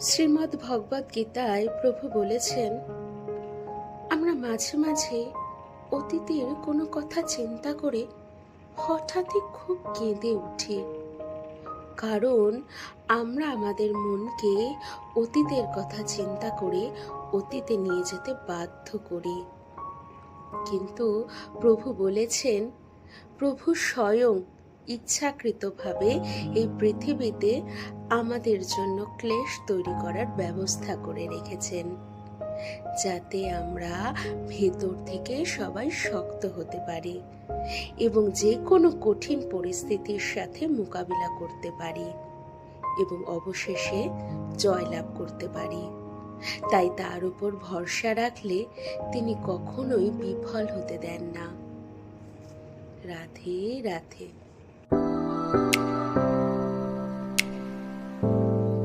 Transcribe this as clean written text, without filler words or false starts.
শ্রীমদ্ ভগবদ গীতায় প্রভু বলেছেন, আমরা মাঝে মাঝে অতীতের কোনো কথা চিন্তা করে হঠাৎই খুব কেঁদে উঠি। কারণ আমরা আমাদের মনকে অতীতের কথা চিন্তা করে অতীতে নিয়ে যেতে বাধ্য করি। কিন্তু প্রভু বলেছেন, প্রভু স্বয়ং ইচ্ছাকৃতভাবে এই পৃথিবীতে আমাদের জন্য ক্লেশ তৈরি করার ব্যবস্থা করে রেখেছেন, যাতে আমরা ভেতর থেকে সবাই শক্ত হতে পারি এবং যে কোনো কঠিন পরিস্থিতির সাথে মোকাবিলা করতে পারি এবং অবশেষে জয়লাভ করতে পারি। তাই তার উপর ভরসা রাখলে তিনি কখনোই বিফল হতে দেন না। রাধে রাধে।